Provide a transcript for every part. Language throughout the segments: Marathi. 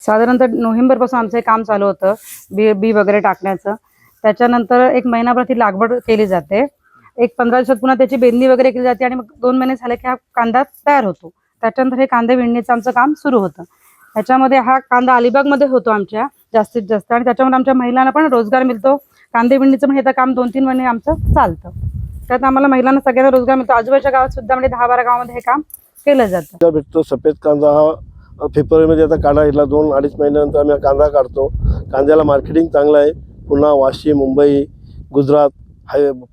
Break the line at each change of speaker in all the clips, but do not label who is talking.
साधारणतः नोव्हेंबरपासून आमचं हे काम चालू होतं, बी वगैरे टाकण्याचं. त्याच्यानंतर एक महिनाभर ती लागवड केली जाते. एक 15 दिवसात पुन्हा त्याची बेंदी वगैरे केली जाते आणि मग 2 महिने झाले की हा कांदा तयार होतो. त्याच्यानंतर हे कांदे विणणीचं आमचं काम सुरू होतं. त्याच्यामध्ये हा कांदा अलिबागमध्ये होतो आमच्या जास्तीत जास्त, आणि त्याच्यामुळे आमच्या महिलांना पण रोजगार मिळतो. कांदे विणणीचं म्हणजे हे काम 2-3 महिने आमचं चालतं. त्यात आम्हाला महिलांना सगळ्यांना रोजगार मिळतो. आजूबाजूच्या गावात सुद्धा म्हणजे 10-12 गावामध्ये हे काम केलं जातं.
भेटतो सफेद कांदा हा फेब्रुवारीमध्ये आता काढा घेतला, 2-2.5 महिन्यानंतर आम्ही कांदा काढतो. कांद्याला मार्केटिंग चांगलं आहे. पुन्हा वाशी, मुंबई, गुजरात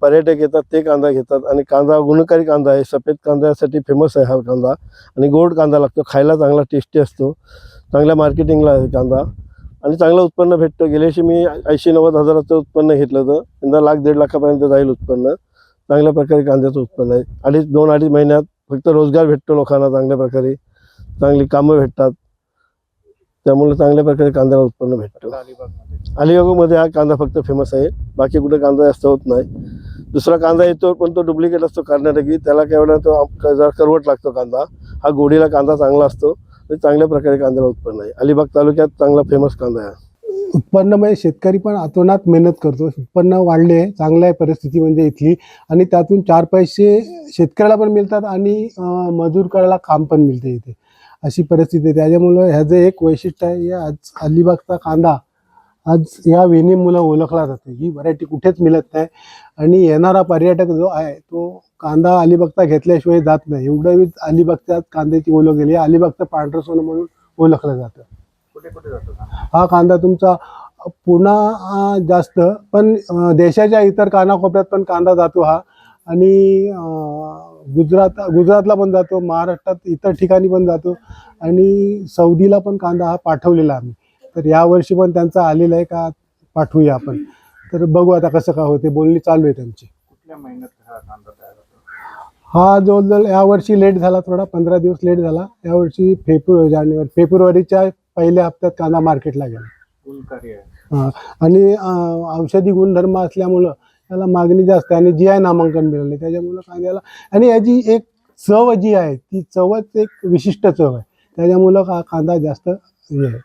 पर्यटक येतात, ते कांदा घेतात. आणि कांदा गुणकारी कांदा आहे, सफेद कांद्यासाठी फेमस आहे हा कांदा. आणि गोड कांदा लागतो, खायला चांगला टेस्टी असतो, चांगल्या मार्केटिंगला आहे कांदा आणि चांगलं उत्पन्न भेटतं. गेल्या वर्षी मी 80-90 हजाराचं उत्पन्न घेतलं होतं, यंदा 1,00,000-1.5 लाखापर्यंत जाईल उत्पन्न. चांगल्या प्रकारे कांद्याचं उत्पन्न आहे. 2-2.5 महिन्यात फक्त रोजगार भेटतो लोकांना, चांगल्या प्रकारे चांगली कामं भेटतात, त्यामुळे चांगल्या प्रकारे कांद्याला उत्पन्न भेटतं. अलिबागमध्ये हा कांदा फक्त फेमस आहे, बाकी कुठे कांदा जास्त होत नाही. दुसरा कांदा येतो पण तो डुप्लिकेट असतो कर्नाटकी, त्याला केवढा तो जरा करवट लागतो कांदा. हा गोडीला कांदा चांगला असतो आणि चांगल्या प्रकारे कांद्याला उत्पन्न आहे. अलिबाग तालुक्यात चांगला फेमस कांदा आहे.
उत्पन्नामध्ये शेतकरी पण अतोनात मेहनत करतो. उत्पन्न वाढले, चांगलं आहे परिस्थिती म्हणजे इथली, आणि त्यातून 4 पैसे शेतकऱ्याला पण मिळतात आणि मजूर करायला काम पण मिळते इथे, अशी परिस्थिती आहे. त्याच्यामुळं ह्याचं एक वैशिष्ट्य आहे, आज अलिबागचा कांदा आज या वेणीमुळं ओळखला जातो. ही व्हरायटी कुठेच मिळत नाही आणि येणारा पर्यटक जो आहे तो कांदा अलिबागचा घेतल्याशिवाय जात नाही. एवढं अलिबागच्या कांद्याची ओळख गेली. अलिबागचं पांढरं सोनं म्हणून ओळखलं जातं. हा कांदा तुमचा पुन्हा जास्त, पण देशाच्या इतर कानाकोपऱ्यात पण कांदा जातो हा. आणि गुजरातला पण जातो, महाराष्ट्रात इतर ठिकाणी पण जातो, आणि सौदीला पण कांदा हा पाठवलेला आम्ही. तर यावर्षी पण त्यांचा आलेला आहे का पाठवूया आपण, तर बघू आता कसं काय होते. बोलणी चालू आहे त्यांची.
कुठल्या महिन्यात हा कांदा तयार होतो?
हा जवळजवळ यावर्षी लेट झाला, थोडा 15 दिवस लेट झाला. यावर्षी फेब्रुवारीच्या पहिल्या हप्त्यात कांदा मार्केटला गेला.
गुणकारी आहे.
आणि औषधी गुणधर्म असल्यामुळं त्याला मागणी जास्त आहे आणि GI नामांकन मिळाले त्याच्यामुळं कांद्याला. आणि याची एक चव जी आहे ती चवच एक विशिष्ट चव आहे, त्याच्यामुळं कांदा जास्त हे आहे.